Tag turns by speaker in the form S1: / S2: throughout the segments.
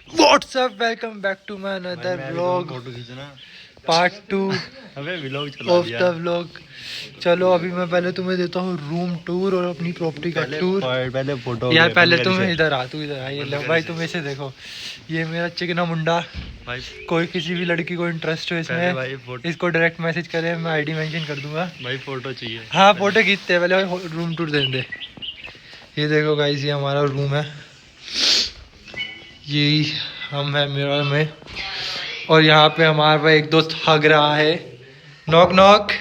S1: WhatsApp, welcome back to my another vlog part 2 of the vlog. चलो अभी मैं पहले तुम्हें देता हूँ रूम टूर और अपनी प्रॉपर्टी का टूर।
S2: पहले फोटो
S1: यार पहले तुम इधर आ, तू इधर आ। ये लो भाई, तुम इसे देखो, ये मेरा चिकना मुंडा भाई। कोई किसी भी लड़की को इंटरेस्ट हो इसमें, इसको डायरेक्ट मैसेज करे, मैं आईडी मेंशन कर दूंगा भाई। फोटो चाहिए? हाँ फोटो खींचते हैं, पहले रूम टूर दें दे। ये देखो गाइस, ये हमारा रूम है, यही हम है मिरर में। और यहाँ पे हमारा भाई एक दोस्त हग रहा है। Knock knock,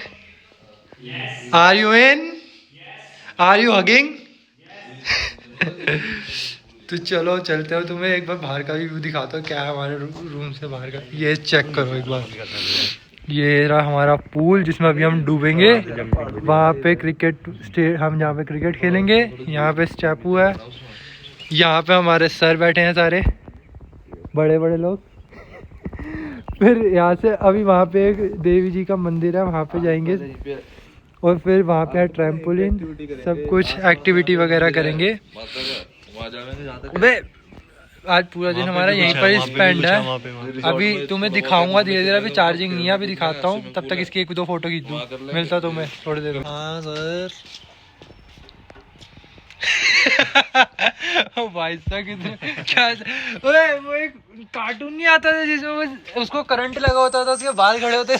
S1: are you in, are you hugging? तो चलो चलते हो, तुम्हें एक बार बाहर का भी व्यू दिखाता हूँ क्या है हमारे रूम से बाहर का। ये चेक करो एक बार, ये रहा हमारा पूल जिसमें अभी हम डूबेंगे। वहाँ पे हम जहाँ पे क्रिकेट खेलेंगे। यहाँ पे स्टेपू है, यहाँ पे हमारे सर बैठे हैं सारे बड़े बड़े लोग। फिर यहाँ से अभी वहाँ पे एक देवी जी का मंदिर है, वहाँ पे जाएंगे। और फिर वहाँ पे है ट्रैम्पोलिन, सब कुछ एक्टिविटी वगैरह करेंगे। आज पूरा दिन हमारा यहीं पर स्पेंड है। अभी तुम्हें दिखाऊंगा धीरे धीरे, अभी चार्जिंग नहीं है, अभी दिखाता हूँ। तब तक इसकी 1-2 फोटो खींच दूँ, मिलता तो मैं थोड़ी देर में। हाँ सर। भाई साहब कितने क्या, ओए वो एक कार्टून नहीं आता था जिसमें उसको करंट लगा होता था, उसके बाल खड़े होते।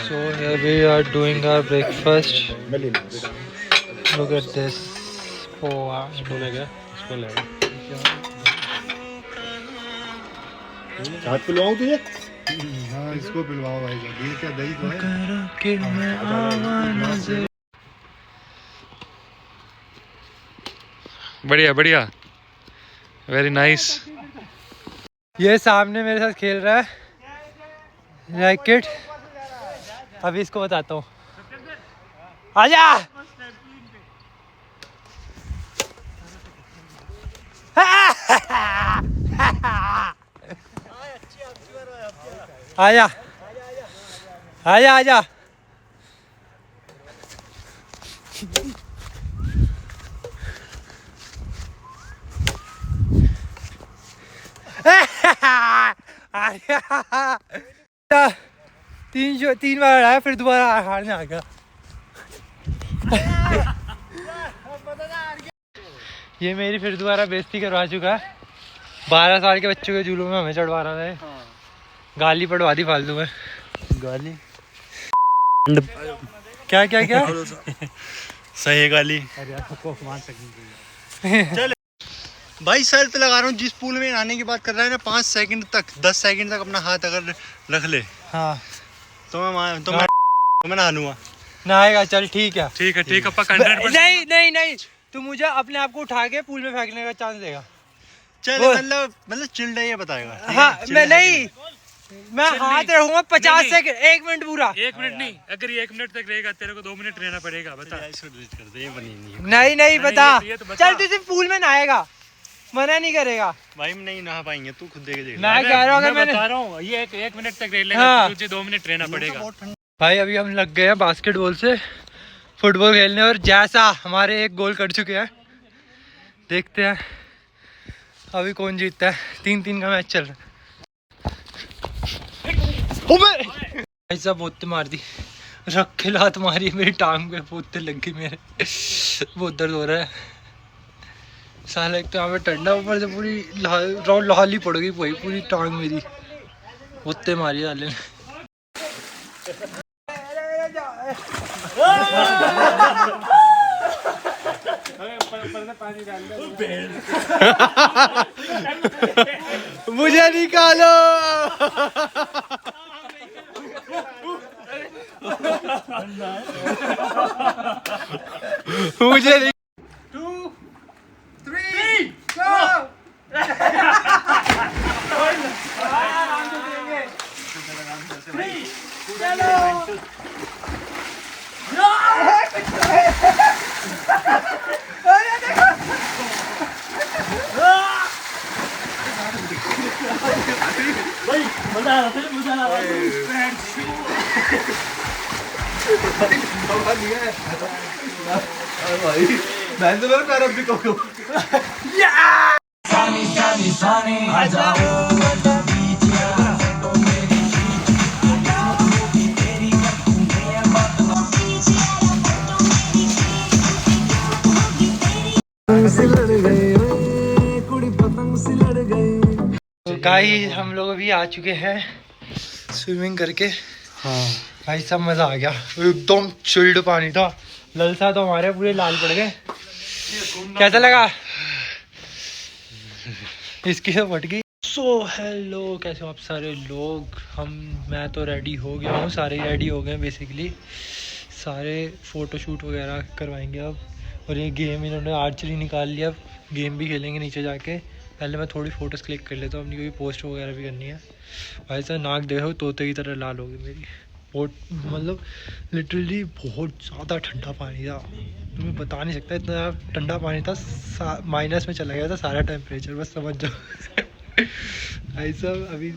S1: So here we are doing our breakfast. Look at this.
S2: हाथ पिलवाऊं तुझे?
S3: हाँ इसको पिलवाओ भाई, ये क्या दही तो है।
S1: बढ़िया बढ़िया, वेरी नाइस। ये सामने मेरे साथ खेल रहा है रैकेट, अभी इसको बताता हूँ। आजा आजा आजा आजा। तीन बार आया, फिर दोबारा हारने आ गया। ये मेरी फिर दोबारा बेइज्जती करवा चुका है। 12 साल के बच्चों के झूलों में हमें चढ़वा रहा है। गाली पड़वा दी फालतू में।
S2: गाली
S1: क्या क्या क्या?
S2: सही गाली। चल भाई, शर्त लगा रहा हूँ, जिस पूल में नहाने की बात कर रहा है ना, 5 सेकंड तक 10 सेकंड तक अपना हाथ अगर रख ले,
S1: हाँ
S2: तो मैं नहा लूंगा।
S1: नहाएगा, चल ठीक है।
S2: ठीक है ठीक है, पक्का 100%।
S1: नहीं नहीं नहीं, तू मुझे अपने आप को उठा के पूल में फेंकने का चांस देगा।
S2: चल मतलब चिल्ड है ये बताएगा।
S1: हाँ मैं नहीं, मैं हाथ रहूंगा 50 सेकंड, 1 मिनट पूरा।
S4: 1 मिनट नहीं, अगर ये 1 मिनट तक रहेगा तेरे को 2 मिनट रहना पड़ेगा। बता।
S1: नहीं नहीं बता, चल तू सिर्फ पूल में नहाएगा, मना नहीं करेगा।
S2: भाई हम नहीं नहा पाएंगे, तू खुद देख।
S1: मैं कह रहा हूँ, मैं
S4: बता रहा हूँ, ये 1 मिनट तक रह लेगा।
S1: हाँ।
S4: तुझे 2 मिनट रहना पड़ेगा।
S1: भाई अभी हम लग गए हैं बास्केटबॉल से फुटबॉल खेलने, और जैसा हमारे एक गोल कर चुके हैं, देखते हैं अभी कौन जीतता है। 3-3 का मैच चल रहा है। ऐसा बोतते मार दी, रख के लात मारी मेरी टांग पे, बोतते लग गई मेरे, बहुत दर्द हो रहा है साला। एक तो यहाँ पे ठंडा, ऊपर से पूरी लाली पड़ गई पूरी टांग मेरी, बोतते मारी साले ने। मुझे निकालो। मुझे 2 3 go। तो गाइस हम लोग अभी आ चुके हैं स्विमिंग करके।
S2: हाँ
S1: भाई सब मजा आ गया, एकदम चिल्ड पानी था। ललसा तो हमारे पूरे लाल पड़ गए। कैसा लगा? इसकी तो फट गई। सो हेलो, कैसे हो आप सारे लोग? मैं तो रेडी हो गया हूँ, सारे रेडी हो गए बेसिकली। सारे फ़ोटोशूट वगैरह करवाएंगे अब। और ये गेम इन्होंने आर्चरी निकाल लिया, अब गेम भी खेलेंगे नीचे जाके। पहले मैं थोड़ी फ़ोटोज़ क्लिक कर लेता हूँ अपनी, क्योंकि पोस्ट वगैरह भी करनी है। भाई साहब नाक देखो तोते की तरह लाल हो गई मेरी। बहुत मतलब लिटरली बहुत ज़्यादा ठंडा पानी था, तुम्हें बता नहीं सकता इतना ठंडा पानी था। माइनस में चला गया था सारा टेम्परेचर, बस समझ जाओ। भाई साहब अभी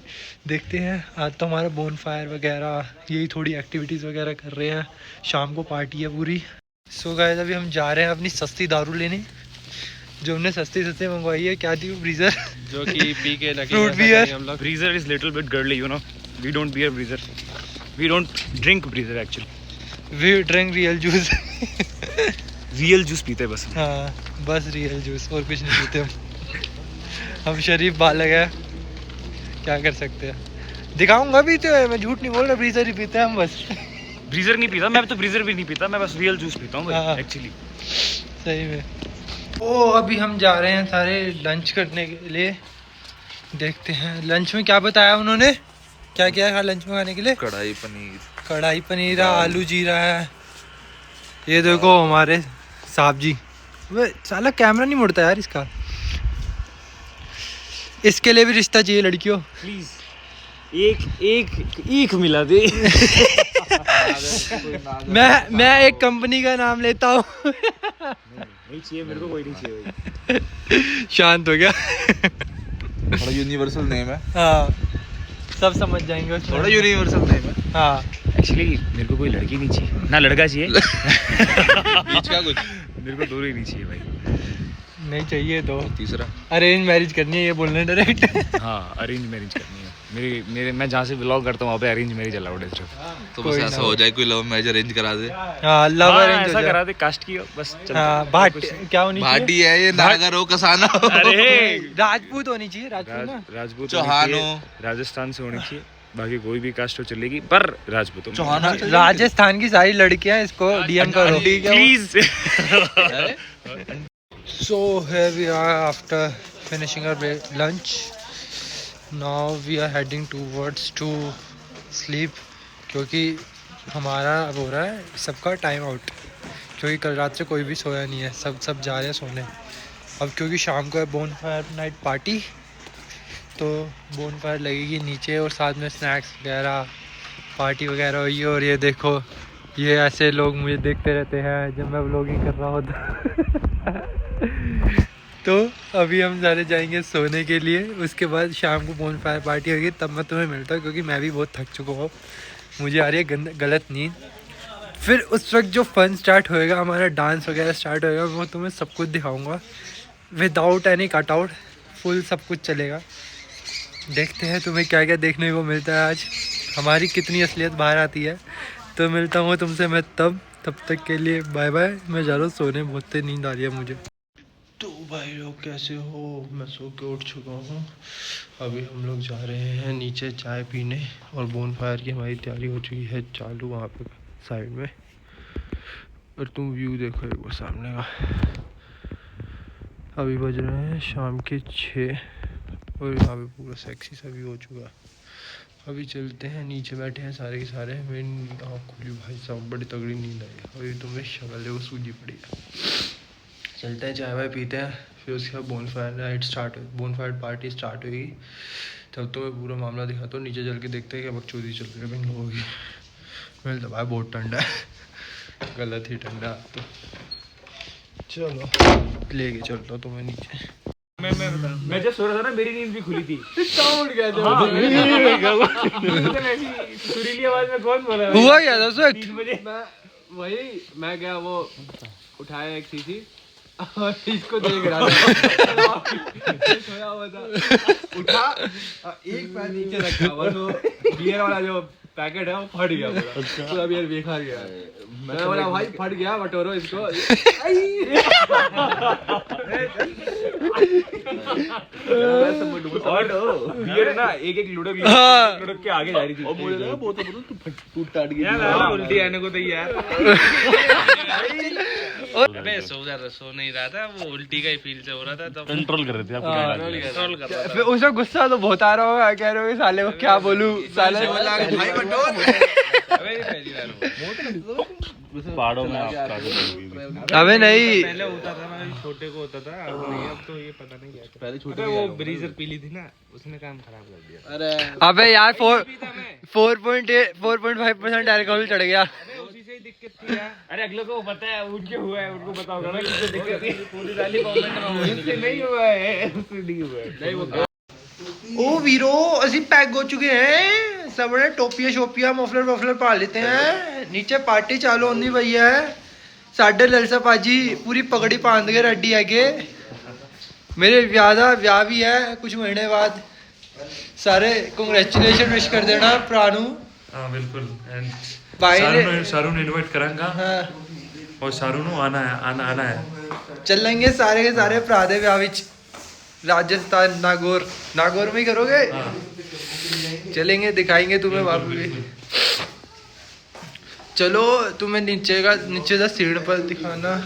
S1: देखते हैं, आज तो हमारा बोन फायर वगैरह यही थोड़ी एक्टिविटीज़ वगैरह कर रहे हैं। शाम को पार्टी है पूरी। सो गाइस अभी हम जा रहे हैं अपनी सस्ती दारू लेने, जो हमने सस्ती मंगवाई है। क्या थी वो? ब्रीजर,
S5: जो कि पी के लगे
S1: फ्रूट बियर।
S5: हम लोग Breezer is little bit girly, you know, we don't beer Breezer, we don't drink Breezer actually,
S1: we drink real juice.
S5: Real juice पीते हैं बस।
S1: हाँ बस रियल जूस, और कुछ नहीं पीते हम शरीफ बालक है, क्या कर सकते हैं। दिखाऊंगा भी तो, मैं झूठ नहीं बोल रहा, ब्रीजर ही पीते हैं हम बस।
S5: ब्रीजर नहीं पीता मैं, तो ब्रीजर भी नहीं पीता मैं, बस रियल जूस पीता हूँ
S1: हाँ।
S5: एक्चुअली।
S1: सही में। ओ अभी हम जा रहे हैं सारे लंच करने के लिए। देखते हैं लंच में क्या बताया उन्होंने, क्या क्या है लंच में खाने के लिए। कढ़ाई पनीर है, आलू जीरा है। ये देखो हमारे साहब जी, वे साला कैमरा नहीं मुड़ता यार इसका। इसके लिए भी रिश्ता चाहिए लड़कियों।
S5: प्लीज एक मिला दे।
S1: मैं एक कंपनी का नाम लेता हूँ।
S5: नहीं चाहिए मेरे को, कोई नहीं चाहिए।
S1: शांत हो गया।
S3: थोड़ा यूनिवर्सल नेम है।
S1: हाँ सब समझ जाएंगे उसमें।
S3: थोड़ा यूनिवर्सल नेम है।
S1: हाँ
S5: एक्चुअली मेरे को कोई लड़की नहीं चाहिए ना लड़का चाहिए।
S3: बीच का कुछ
S5: मेरे को दोनों ही नहीं चाहिए भाई।
S1: नहीं चाहिए तो
S3: तीसरा
S1: अरेंज मैरिज करनी है, ये बोलने डायरेक्ट।
S5: हाँ अरेंज मैरिज करनी है मेरे मैं जहाँ से ब्लॉग करता हूँ वहाँ पे अरेंज मैरिज अलाउड है सिर्फ।
S3: तो बस ऐसा हो जाए कोई लव मैरिज अरेंज करा दे।
S1: हाँ लव
S5: हाँ,
S1: अरेंज
S5: ऐसा करा दे, कास्ट की बस चलता
S1: हाँ
S5: है।
S1: भाट
S5: कुछ
S1: क्या होनी चाहिए?
S3: भाटी है ये, नागर हो कसाना हो।
S5: अरे
S1: राजपूत होनी चाहिए, राजपूत ना।
S5: राजपूत
S3: चौहान
S5: होनी
S3: हो।
S5: चाहिए, राजस्थान से होनी चाहिए, बाकी कोई भी कास्ट हो चलेगी, पर राजपूत
S3: चौहान हो चाहिए।
S1: राजस्थान की सारी लड़कियां इसको डीएम करो
S5: please.
S1: So here we are after finishing our lunch. Now we are heading towards to sleep, क्योंकि हमारा अब हो रहा है सबका टाइम आउट, क्योंकि कल रात से कोई भी सोया नहीं है, सब जा रहे हैं सोने। अब क्योंकि शाम को है बोन फायर नाइट पार्टी, तो बोन फायर लगेगी नीचे और साथ में स्नैक्स वगैरह पार्टी वगैरह हुई। और ये देखो ये ऐसे लोग मुझे देखते रहते हैं जब मैं व्लॉगिंग कर रहा होता। तो अभी हम सारे जाएंगे सोने के लिए, उसके बाद शाम को बोन फायर पार्टी होगी, तब मैं तुम्हें मिलता हूँ, क्योंकि मैं भी बहुत थक चुका हूँ। मुझे आ रही है गलत नींद। फिर उस वक्त जो फन स्टार्ट होएगा, हमारा डांस वगैरह स्टार्ट होएगा, वो तुम्हें सब कुछ दिखाऊंगा without any cut out, full सब कुछ चलेगा। देखते हैं तुम्हें क्या क्या देखने को मिलता है आज, हमारी कितनी असलियत बाहर आती है। तो मिलता हूँ तुमसे मैं तब तक के लिए बाय बाय। मैं जा रहा हूँ सोने, बहुत तेज नींद आ रही है मुझे। तो भाई लोग कैसे हो? मैं सो के उठ चुका हूँ। अभी हम लोग जा रहे हैं नीचे चाय पीने, और बोन फायर की हमारी तैयारी हो चुकी है चालू वहाँ पे साइड में। और तुम व्यू देखो एक बार सामने का। अभी बज रहे हैं शाम के 6 और यहाँ पे पूरा सेक्सी सा व्यू हो चुका है। अभी चलते हैं, नीचे बैठे हैं सारे के सारे। मेरी आँख खुली भाई साहब, बड़ी तगड़ी नींद आई। अभी तुम्हें शक्ल है वो सूजी पड़ी है। चलते हैं चाय वाय पीते हैं, फिर उसके बाद bone fire night bone fire party start होगी। तब तो मैं पूरा मामला दिखाता हूँ। नीचे चल के देखते हैं कि बकचोदी चल रही है इन लोगों की। मेरे तो भाई बहुत ठंडा है, गलत ही ठंडा। तो चलो लेके चलता हूँ तुम्हें नीचे।
S5: मैं जब सो रहा था ना, मेरी नींद भी खुली थी। सुरीली आवाज में कौन बोला?
S1: हुआ क्या था उस वक्त?
S5: 3 बजे
S6: मैं गया वो उठाया एक सीसी, इसको देख रहा था सोया हुआ था, उठा एक पैर नीचे रखा हुआ, तो बियर वाला जो पैकेट है वो फट गया पूरा बियर बेकार गया। मैं बोला भाई फट गया, बटोरो इसको। और बियर ना एक एक लुढ़क लुढ़क के आगे जा रही थी, और मुझे लगा बहुत टूट टाट गया, उल्टी आने को तैयार।
S7: अबे सो नहीं रहा था, वो उल्टी का ही फील से हो रहा था, तो
S5: कंट्रोल कर रहे थे
S7: कंट्रोल कर रहा था।
S1: फिर उसमें गुस्सा तो बहुत आ रहा होगा, कह रहे हो साले को क्या बोलूं, साले
S6: भाई बटोर।
S5: पहाड़ों में
S1: अबे नहीं,
S7: पहले होता था ना, छोटे को होता था, अब नहीं, अब तो ये पता नहीं क्या था। पहले छोटे वो ब्रीजर पी ली थी ना, उसने काम खराब कर दिया।
S6: अरे
S1: अबे यार 4.5% अल्कोहल चढ़ गया।
S7: उसी से ही दिक्कत थी यार।
S6: अरे अगले को पता है, उनके हुआ है, उनको पता होगा ना किससे दिक्कत थी।
S7: पूरी रैली गवर्नमेंट में
S6: उससे नहीं हुआ है, उससे नहीं हुआ है। नहीं वो
S1: ओ वीरो ਅਸੀਂ पैक हो चुके हैं, सब ने टोपियां शोपियां मफलर पा लेते हैं, नीचे पार्टी चालू होनी पई है। साढ़े ललसा पाजी पूरी पगड़ी बांध के रेडी है। मेरे ब्याह भी है कुछ महीने बाद, सारे कांग्रेचुलेशन विश कर देना प्राणू।
S4: हाँ बिल्कुल, एंड
S1: भाई ने
S4: सारू ने इनवाइट करांगा,
S1: हाँ
S4: और सारू नु आना है।
S1: ਚੱਲਾਂਗੇ ਸਾਰੇ के सारे ਭਰਾ ਦੇ ਵਿਆਹ ਵਿੱਚ, राजस्थान नागौर में ही करोगे? चलेंगे, दिखाएंगे तुम्हें वहाँ पे। चलो तुम्हें नीचे का सीढ़ पर दिखाना।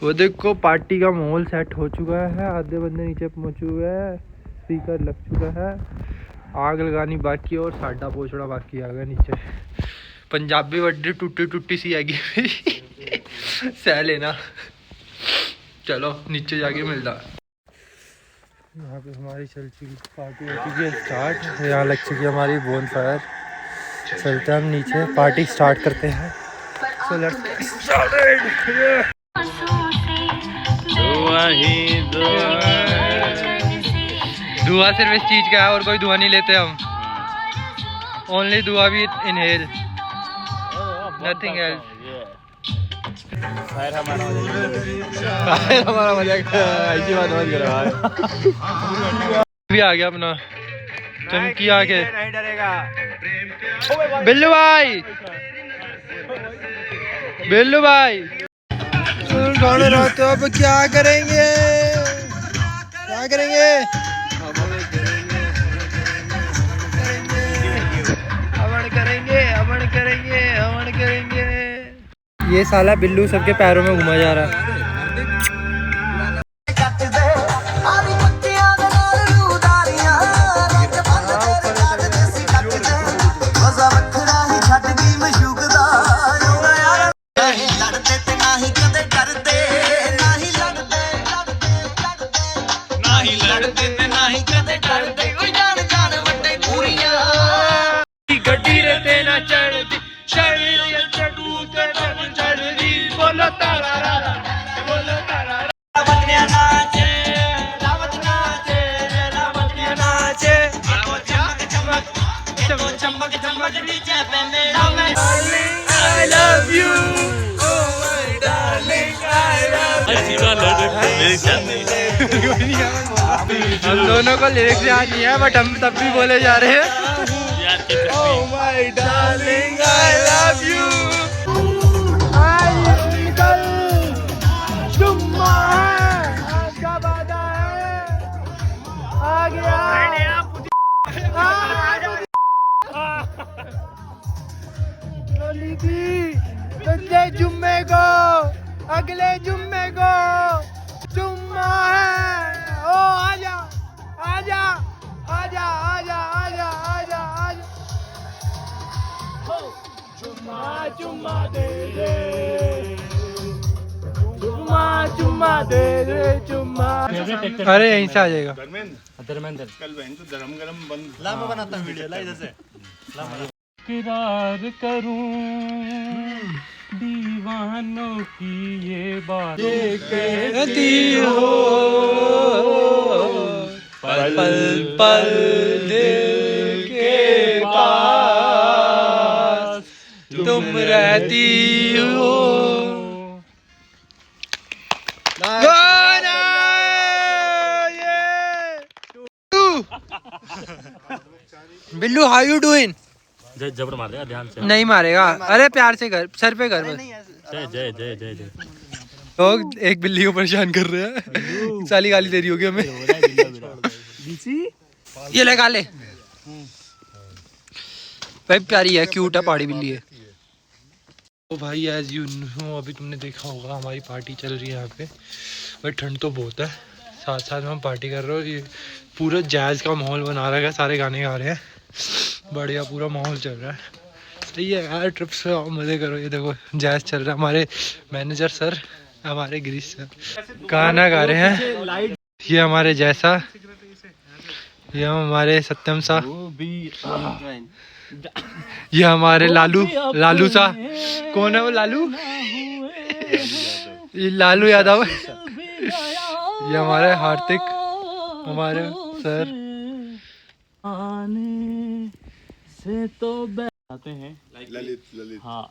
S1: वो देखो पार्टी का माहौल सेट हो चुका है, आधे बंदे नीचे पहुंच चुके हैं, स्पीकर लग चुका है, आग लगानी बाकी और साडा पोछड़ा बाकी आ गया नीचे। पंजाबी वड्डी टूटी सी आएगी सह लेना। चलो नीचे जाके मिलता। यहाँ पे हमारी चल चुकी पार्टी हो चुकी है स्टार्ट, यहाँ लग चुकी है हमारी बोन फायर। चलते हैं हम नीचे, पार्टी स्टार्ट करते हैं। So let's get started. धुआं सिर्फ इस चीज का है, और कोई धुआं नहीं लेते हम, ओनली धुआं भी इनहेल, नथिंग एल्स।
S6: हमारा मजाक ऐसी बात मत करो यार।
S1: भी आ गया अपना चमकी आके।
S6: नहीं डरेगा।
S1: बिल्लू भाई गाने रहते हो, अब क्या करेंगे? हवन करेंगे। ये साला बिल्लू सबके पैरों में घुमा जा रहा है। हम दोनों को लिरिक्स याद नहीं है, बट हम तब भी बोले जा रहे हैं। Oh my darling, I love you. आ गया। अगले जुम्मे को जुम्मा है। ओ आजा जुम्मा दे जुम्मा। अरे यहीं से आ जाएगा।
S3: धर्मेंद्र कल बहन तो गरम बंद ला, मैं बनाता हूँ वीडियो ला इधर से।
S4: इकरार करूं दीवानों की ये बात
S1: कहती हो, पल पल दिल के पास तुम रहती हो। Billu how you doing?
S7: जबर मार देगा ध्यान से।
S1: नहीं मारेगा, अरे प्यार से कर, सर पे कर बस।
S7: जय जय जय जय जय।
S1: लोग एक बिल्ली को परेशान कर रहे हैं, साली गाली दे रही होगी हमें। ये लगा ले भाई, प्यारी है, क्यूट है, पहाड़ी बिल्ली है। तो भाई एज यू नो अभी तुमने देखा होगा हमारी पार्टी चल रही है यहाँ पे, भाई ठंड तो बहुत है, साथ साथ में हम पार्टी कर रहे हो। ये पूरा जैज का माहौल बना रखा है, सारे गाने गा रहे हैं, बढ़िया पूरा माहौल चल रहा है। सही है यार, ट्रिप से आओ मज़े करो। ये देखो जैज चल रहा है, हमारे मैनेजर सर, हमारे गिरीश सर गाना गा रहे हैं। ये हमारे जैसा, ये हमारे सत्यम सा, ये हमारे लालू, लालू सा, कौन है वो लालू? ये लालू यादव। ये हमारे हार्दिक, हमारे सर।
S7: से तो आते हैं
S3: ललित
S7: हाँ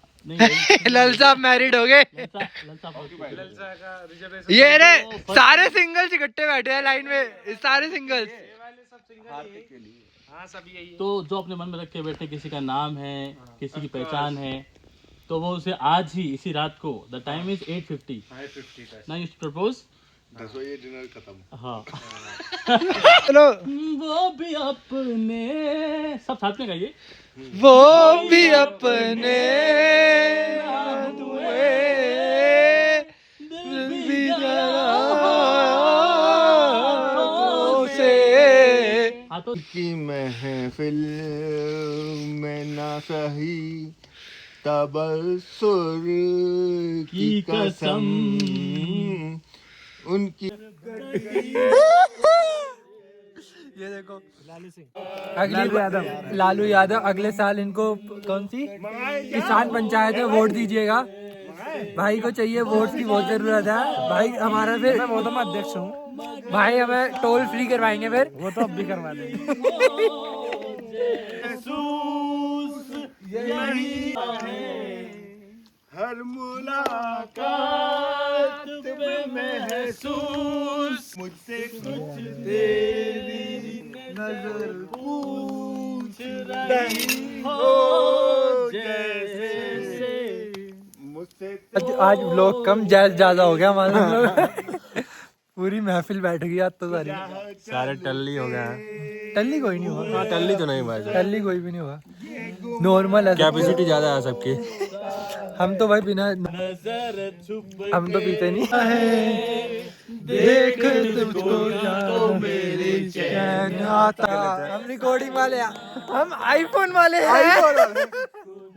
S1: लल साहब मैरिड हो गए। ये रे सारे सिंगल्स इकट्ठे बैठे हैं लाइन में, सारे सिंगल्स।
S7: तो जो अपने मन में रख के बैठे, किसी का नाम है, किसी की पहचान है, तो वो उसे आज ही इसी रात को, the time is 8:50 now you propose.
S3: ये डिनर खत्म।
S7: हाँ
S1: चलो
S7: वो भी अपने, सब साथ में गाइए।
S1: वो भी अपने हुए, दिल भी जराओं से।
S7: हाँ तो
S3: की महफिल में ना सही तबस्सुर की कसम, उनकी
S1: ये देखो लालू यादव अगले साल इनको कौन सी किसान पंचायत में वोट दीजिएगा। भाई को चाहिए वोट की बहुत जरूरत है भाई हमारा। फिर मैं वो तो मैं अध्यक्ष हूँ भाई, हमें टोल फ्री करवाएंगे फिर, वो तो अब भी करवा देंगे।
S3: हर मुलाकात में महसूस मुझसे कुछ तेरी नजर पूछ रही हो, जैसे मुझसे
S1: आज लोग कम जैज ज्यादा हो गया हमारे लोग। पूरी महफिल बैठ गई आज तो
S6: सारे टल्ली हो गए।
S1: टल्ली कोई नहीं होगा,
S6: टल्ली तो नहीं भाई,
S1: टल्ली कोई भी नहीं होगा, नॉर्मल है।
S6: कैपेसिटी ज्यादा है सबकी।
S1: हम तो भाई बिना, हम तो पीते नहीं देख तुझको तो मेरे चैन आता। हम रिकॉर्डिंग वाले हैं, हम आईफोन वाले हैं।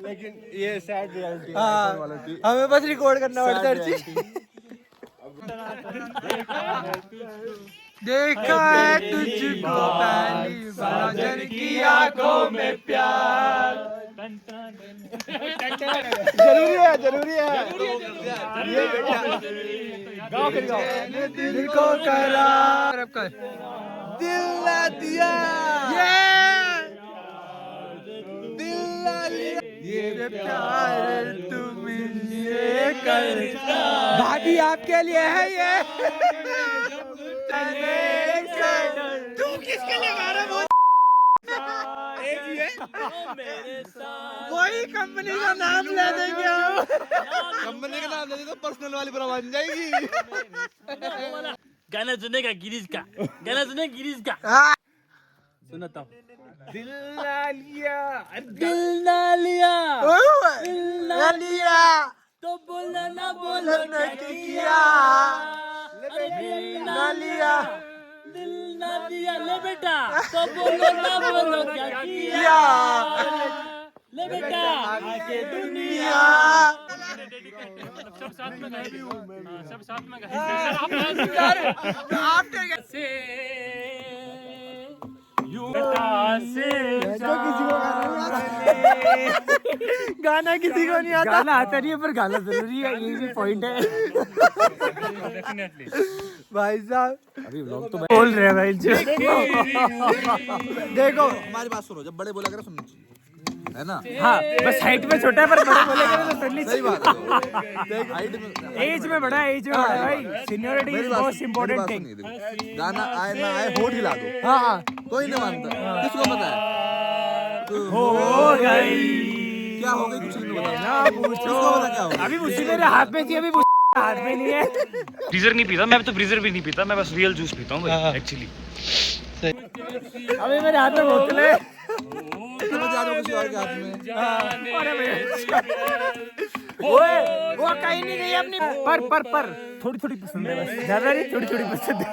S6: लेकिन ये सैड रियलिटी है
S1: हाँ,
S6: वालों की।
S1: हमें बस रिकॉर्ड करना पड़ता है हर चीज। देखा है तुझको पहली बार, नजर की आंखों में प्यार।
S6: जरूरी है, जरूरी है।
S1: गाओ फिर गाओ। दिल को करार कर, दिल ना दिया, दिल ना दिया, ये प्यार तुम ये करता। भाभी आपके लिए है ये। तू किसके लिए गा रहा है? वही कंपनी का नाम ले देंगे हम।
S6: कंपनी का नाम दे तो पर्सनल वाली पर बन जाएगी।
S7: गाना सुनेगा गिरीश का, गाना सुने गिरीश का। सुनाता हूँ। दिल ना लिया, दिल ना लिया, दिल ना लिया, तो बोला ना बोला ना किया। अरे दिल ना लिया, दिल ना दिया, ले बेटा, तो बोलो ना बोलो क्या किया। ले बेटा आके दुनिया।
S4: सब साथ में गाएंगे, सब साथ में गाएंगे।
S1: गाना किसी को नहीं आता, गाना आता नहीं है पर गाना जरूरी है, यही भी पॉइंट है।
S4: डेफिनेटली
S1: भाई साहब अभी व्लॉग तो बोल रहे हैं भाई जी। देखो
S6: हमारी बात सुनो, जब बड़े बोला करो सुननी चाहिए, है ना?
S1: हाँ बस हाइट में छोटा है पर बड़े बोलेंगे तो सुननी
S6: सही
S1: चाहिए।
S6: बात है। हाइट में
S1: एज में बड़ा है, एज में बड़ा है भाई। Seniority is most important thing.
S6: गाना आए ना आए होठ हिला दो,
S1: हाँ
S6: कोई नहीं मानता। किसको पता है?
S7: हो गई। क्या हो गई कुछ नहीं बता ना, पूछो क्या हो। अभी मुझे मेरे हाथ में थी, अभी हाथ में नहीं है।
S5: ब्रीजर नहीं पीता मैं, तो ब्रीजर भी नहीं पीता मैं, बस रियल जूस पीता हूँ एक्चुअली।
S7: अभी मेरे हाथ में बोतल है। वो कहीं नहीं गई अपनी। पर थोड़ी थोड़ी पसंद है, बस ज्यादा नहीं, थोड़ी थोड़ी पसंद है।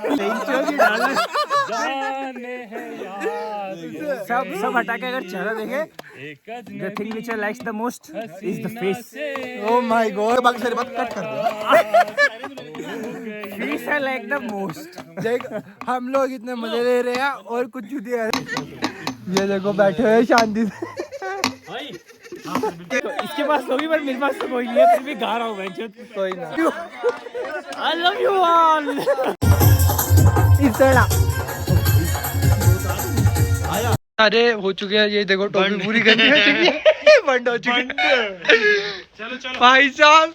S7: सब हटा के अगर चेहरा देखे, the thing which I likes the most is the face.
S1: Oh my God, बाकी सारी बात कट कर दो।
S7: Face I like the most.
S1: देख हम लोग इतने मजे ले रहे हैं और कुछ दिया। ये देखो बैठे हुए शांति से।
S7: तो इसके पास होगी पर मेरे पास तो कोई नहीं है, फिर भी गा रहा हूँ मैं।
S1: कोई ना,
S7: I love you all.
S1: इतना अरे हो चुके हैं। ये देखो टोपी पूरी गंदी हो चुकी है, बंद हो चुकी है।
S5: चलो चलो
S1: भाई साहब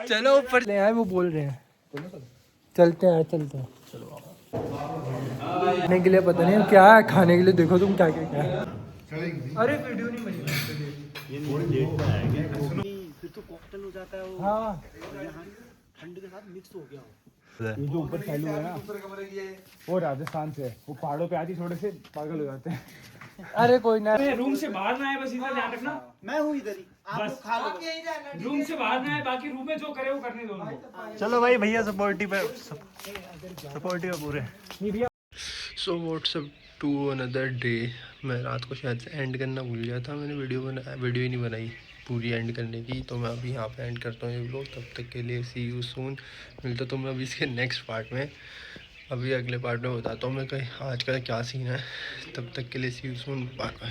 S1: चलो ऊपर ले आए, वो बोल रहे हैं चलते हैं चलते हैं। खाने के लिए पता नहीं क्या है, खाने के लिए देखो तुम क्या क्या क्या है। अरे वीडियो नहीं बनी
S7: फिर तो कॉकटेल हो जाता है वो।
S1: हाँ
S7: ठंड के साथ मिक्स हो गया।
S6: ये जो ऊपर फैलू है ना, वो राजस्थान से, वो पहाड़ों पे आती थोड़े से पागल हो जाते हैं।
S1: अरे कोई ना,
S4: रूम से बाहर ना आए, बस इतना ध्यान रखना।
S7: मैं हूँ इधर ही,
S4: बस रूम से बाहर ना आए, बाकी रूम में जो करे वो करने दो उनको।
S2: चलो भाई भैया सपोर्टिव है पूरे।
S1: So what's up to another day. मैं रात को शायद से एंड करना भूल गया था, मैंने वीडियो ही नहीं बनाई पूरी एंड करने की, तो मैं अभी यहाँ पे एंड करता हूँ ये व्लॉग। तब तक के लिए सी यू सून। मिलता तो मैं अभी इसके नेक्स्ट पार्ट में, अभी अगले पार्ट में बताता हूँ मैं कहीं आज का क्या सीन है। तब तक के लिए सी यू सून, बाय बाय।